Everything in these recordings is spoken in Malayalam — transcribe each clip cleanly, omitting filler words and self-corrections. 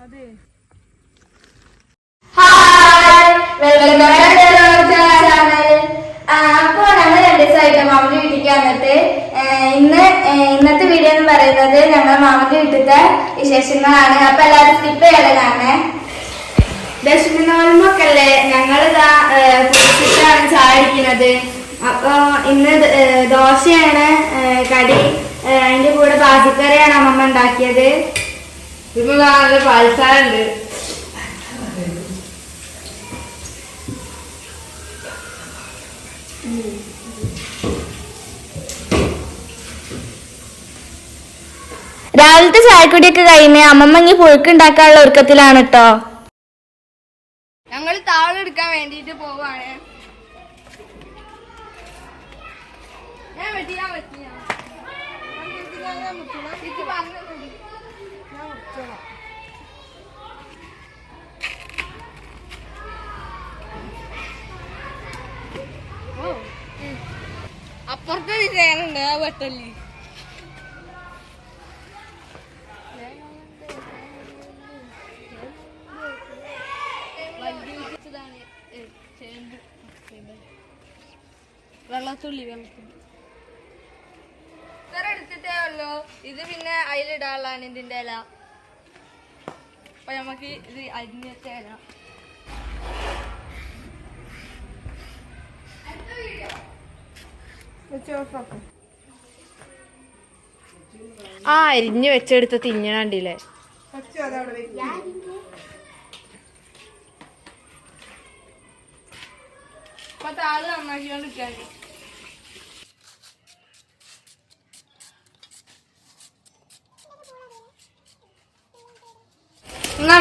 അതെ അപ്പൊ ഞങ്ങൾ 2 ദിവസമായിട്ട് മാമന്റെ വീട്ടിലേക്ക് വന്നിട്ട് ഇന്നത്തെ വീഡിയോ എന്ന് പറയുന്നത് ഞങ്ങൾ മാമന്റെ വീട്ടിലത്തെ വിശേഷങ്ങളാണ്. അപ്പൊ എല്ലാവരും സ്കിപ്പ് ചെയ്യാതെ കാണേ. ദശമി നോൽമൊക്കെയല്ലേ ഞങ്ങളിതാ കുടിച്ചിട്ടാണ് ചായ അടിക്കുന്നത്. അപ്പൊ ഇന്ന് ദോശയാണ് കടി. അതിന്റെ കൂടെ പാചിക്കറിയാണ് അമ്മമ്മ ഉണ്ടാക്കിയത്. ഇപ്പൊ നല്ല പാൽച്ചായ ഉണ്ട്. രാവിലത്തെ ചായക്കുടിയൊക്കെ കഴിഞ്ഞ് അമ്മമ്മ ഇനി പുഴുക്ക് ഉണ്ടാക്കാനുള്ള ഒരുക്കത്തിലാണ് കേട്ടോ. ഞങ്ങൾ താളെടുക്കാൻ വേണ്ടിട്ട് പോവാണ്. അപ്പുറത്തെ വിജയനുണ്ട് ആ വെട്ടല്ലി. വെള്ളത്തുള്ളി ഇത്ര എടുത്തിട്ടേ ഉള്ളൂ. ഇത് പിന്നെ അതിലിടാനുള്ളതാണ് ഇതിന്റെ ഇല. അപ്പൊ നമുക്ക് ഇത് അരിഞ്ഞിട്ട ഇല. ആ അരിഞ്ഞ് വെച്ചെടുത്ത് തിന്നണ്ടില്ലേ. അപ്പൊ താള് നന്നാക്കിക്കൊണ്ടിരിക്കാൻ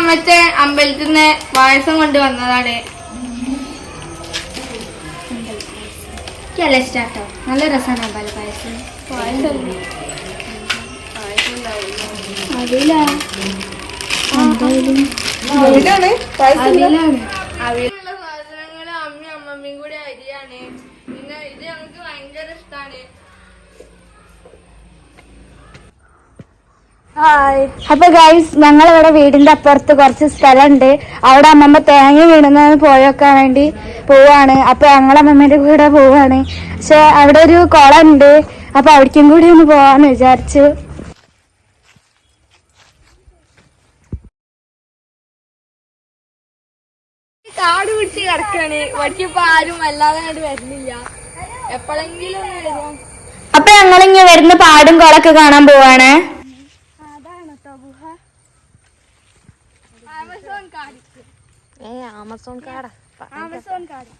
മറ്റേ അമ്പലത്തിൽ നിന്ന് പായസം കൊണ്ടുവന്നതാണ്. ഇഷ്ടാട്ടോ, നല്ല രസമാണ് അമ്പല പായസം. സാധനങ്ങള് അമ്മയും അമ്മമ്മയും കൂടി അരിയാണ്. പിന്നെ ഇത് ഞങ്ങൾക്ക് ഭയങ്കര ഇഷ്ടമാണ്. അപ്പൊ ഗൈസ് ഞങ്ങളിവിടെ വീടിന്റെ അപ്പുറത്ത് കുറച്ച് സ്ഥലമുണ്ട്. അവിടെ അമ്മമ്മ തേങ്ങ വീണുന്നതിന് പോയൊക്കാൻ വേണ്ടി പോവാണ്. അപ്പൊ ഞങ്ങളമ്മമ്മേന്റെ കൂടെ പോവാണ്. പക്ഷെ അവിടെ ഒരു കുളം ഉണ്ട്. അപ്പൊ അവിടേക്കും കൂടി ഒന്ന് പോവാന്ന് വിചാരിച്ചു. കാട് പിടിച്ച് കിടക്കാണ്. വഴിക്കിപ്പോ ആരും അല്ലാതെ കണ്ട് വരുന്നില്ല. എപ്പോഴെങ്കിലും വരും. അപ്പൊ ഞങ്ങളിങ്ങനെ വരുന്ന പാടും കുളമൊക്കെ കാണാൻ പോവാണ്. ആമസോൺ കാട്.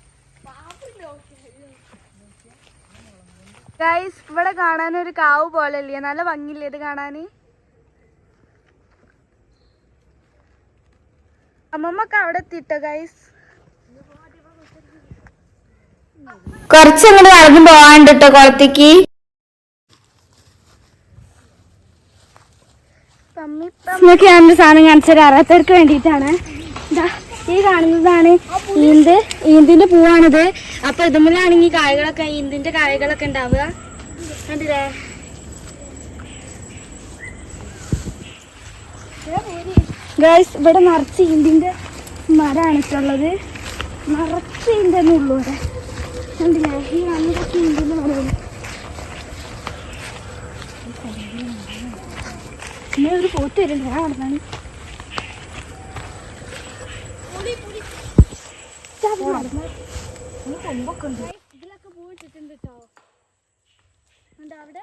ഗൈസ് ഇവിടെ കാണാൻ ഒരു കാവ് പോലെ ഇല്ലേ, നല്ല ഭംഗിയില്ലേ ഇത് കാണാന്. അമ്മമ്മക്ക് അവിടെ എത്തിട്ടോ ഗൈസ്. കുറച്ചങ്ങോട്ട് നടന്നു പോവാണ്ട് കേട്ടോ കുളത്തേക്ക്. ഇതൊക്കെ ഞാനൊരു സാധനം കാണിച്ചത് അറിയാത്തവർക്ക് വേണ്ടിയിട്ടാണ്. ഈ കാണുന്നതാണ് ഈന്തിന്റെ പൂവാണിത്. അപ്പൊ ഇതുമ്മിലാണെങ്കിൽ കായകളൊക്കെ ഈന്തിന്റെ കായകളൊക്കെ ഉണ്ടാവുക കണ്ടില്ലേ. ഗൈസ് ഇവിടെ നിറച്ച് ഈന്തിന്റെ മരമാണ് ഇട്ടുള്ളത്. നിറച്ച് ഈന്തന്നെ ഉള്ളൂ ഇവിടെ കണ്ടില്ലേ. ഈ കാണുന്നതൊക്കെ ഈന്തിന്റെ മരമാണ്. പിന്നെ ഒരു പോത്ത് വരുന്നുണ്ട്. ഞാൻ നടന്നാണ് കൊമ്പൊക്കെ ഉണ്ട്. ഇതിലൊക്കെ പോയിട്ടിട്ടുണ്ട് കേട്ടോ. അവിടെ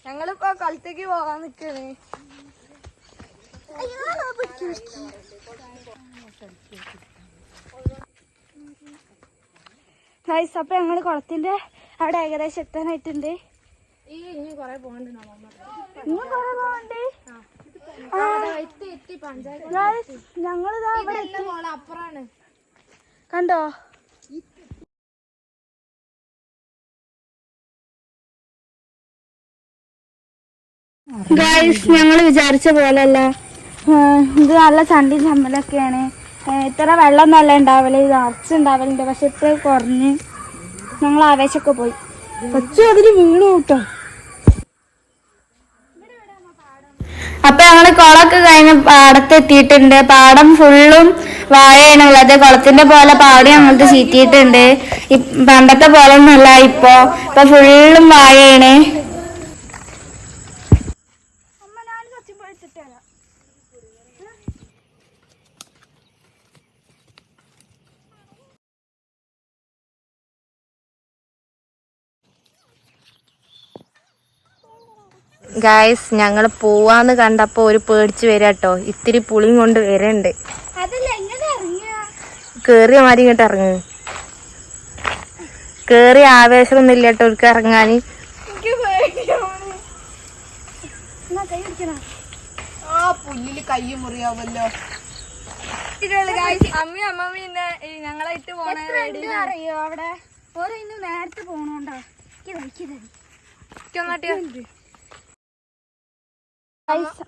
ഞങ്ങളിപ്പോ കളത്തേക്ക് പോകാൻ നിക്കണേ. ഗൈസ് അപ്പൊ ഞങ്ങള് കുളത്തിന്റെ അവിടെ ഏകദേശം എത്താനായിട്ടുണ്ട്. ഇനി കൊറേ പോകണ്ടേ. ഞങ്ങളിതാ അപ്പുറാണ് കണ്ടോ. ഗൈസ് ഞങ്ങൾ വിചാരിച്ച പോലല്ല. ഇത് നല്ല ചണ്ടി ചമ്മലൊക്കെയാണ്. ഇത്ര വെള്ളം നല്ല ഉണ്ടാവല്, നിറച്ചുണ്ടാവലുണ്ട്. പക്ഷെ ഇത്ര കുറഞ്ഞ് ഞങ്ങൾ ആവേശമൊക്കെ പോയി. കൊച്ചു അതിന് വീണു കേട്ടോ. അപ്പൊ ഞങ്ങള് കുളമൊക്കെ കഴിഞ്ഞ് പാടത്തെത്തിയിട്ടുണ്ട്. പാടം ഫുള്ളും വാഴയാണുള്ളത്. കുളത്തിന്റെ പോലെ പാടി ഞങ്ങൾക്ക് ചീറ്റിയിട്ടുണ്ട്. പണ്ടത്തെ പോലെ ഒന്നല്ല ഇപ്പൊ ഫുള്ളും വാഴയാണ്. ഗായ്സ് ഞങ്ങള് പോവാന്ന് കണ്ടപ്പോ ഒരു പേടിച്ച് വരാട്ടോ. ഇത്തിരി പുളിയും കൊണ്ട് വരണ്ട്. കേറിയ മാതിരി ഇങ്ങോട്ട് ഇറങ്ങ്. കേറിയ ആവേശമൊന്നും ഇല്ല കേട്ടോ അവർക്ക് ഇറങ്ങാന്. പുല്ലില് കൈ മുറിയാവല്ലോ. അമ്മയും അമ്മമ്മ ഞങ്ങളായിട്ട് അറിയോ അവിടെ ഓരോ ഇന്ന് നേരത്തെ പോണോണ്ടോ.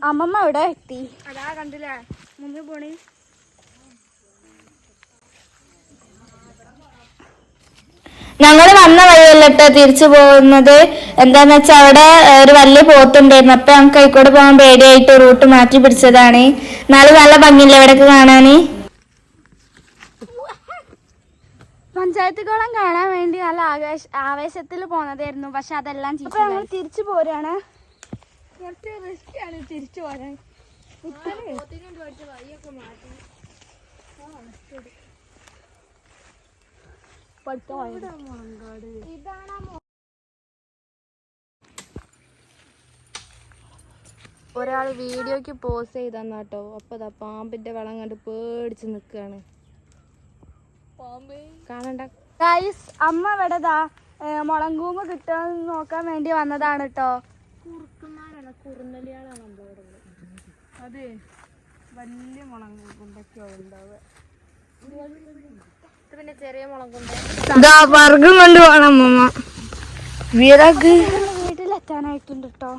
അമ്മമ്മ ഇവിടെ എത്തി. അതാ കണ്ടില്ലേ മുമ്പ് പോണി. ഞങ്ങള് വന്ന വഴിയല്ലട്ടോ തിരിച്ചു പോകുന്നത്. എന്താന്ന് വെച്ചാൽ അവിടെ ഒരു വലിയ പോത്തുണ്ടായിരുന്നു. അപ്പൊ ഞങ്ങൾക്ക് ആയിക്കോടെ പോകാൻ പേടിയായിട്ട് റൂട്ട് മാറ്റി പിടിച്ചതാണ്. നാളെ നല്ല ഭംഗിയില്ല ഇവിടേക്ക് കാണാന്. പഞ്ചായത്ത് കുളം കാണാൻ വേണ്ടി നല്ല ആവേശത്തിൽ പോന്നതായിരുന്നു. പക്ഷെ അതെല്ലാം ഞങ്ങൾ തിരിച്ചു പോരാണ്. കുറച്ച് റിസ്ക്കാണ് തിരിച്ചു പോരാൻ. ഒരാള് വീഡിയോക്ക് പോസ് ചെയ്തന്നാട്ടോ. അപ്പൊ പാമ്പിന്റെ വളം കണ്ട് പേടിച്ച് നിക്കാണ്. കാണണ്ട ഗൈസ്, അമ്മ ഇവിടെ മുളങ്കൂമ്പ് കിട്ടാൻ നോക്കാൻ വേണ്ടി വന്നതാണ് കേട്ടോ. അതെ, വലിയ മുളങ്കൂമ്പൊക്കെ ഉണ്ടാവുക. പിന്നെ ചെറിയ മുളകുണ്ട് വർഗം കൊണ്ട് പോകണം അമ്മമ്മ. വീട്ടിലെത്താനായിട്ടുണ്ട് കേട്ടോ.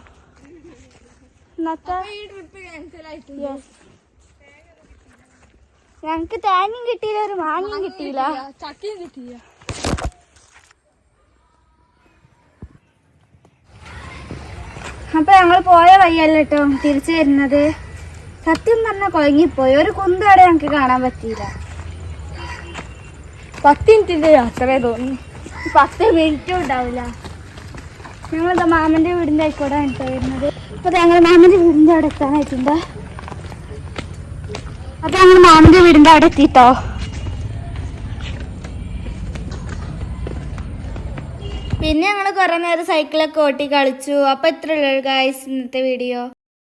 ഞങ്ങക്ക് തേങ്ങയും കിട്ടിയില്ല, ഒരു മാങ്ങയും കിട്ടിയില്ല, ചക്കയും കിട്ടിയില്ല. അപ്പൊ ഞങ്ങൾ പോയ വഴിയല്ല കേട്ടോ തിരിച്ചു വരുന്നത്. സത്യം പറഞ്ഞാൽ കുഴങ്ങിപ്പോയി. ഒരു കുന്തവിടെ ഞങ്ങക്ക് കാണാൻ പറ്റിയില്ല. 10 മിനിറ്റിന്റെ യാത്രയെ തോന്നി. 10 മിനിറ്റും ഉണ്ടാവില്ല. ഞങ്ങളുടെ മാമന്റെ വീടിന്റെ ആയിക്കോടെ വരുന്നത്. അപ്പൊ ഞങ്ങൾ മാമന്റെ വീടിന്റെ അവിടെ എത്താനായിട്ടുണ്ട്. അപ്പൊ ഞങ്ങൾ മാമന്റെ വീടിന്റെ അവിടെ എത്തിട്ടോ. പിന്നെ ഞങ്ങൾ കുറെ നേരം സൈക്കിളൊക്കെ ഓട്ടി കളിച്ചു. അപ്പൊ ഇത്രയുള്ളൂ ഗായ്സ് ഇന്നത്തെ വീഡിയോ.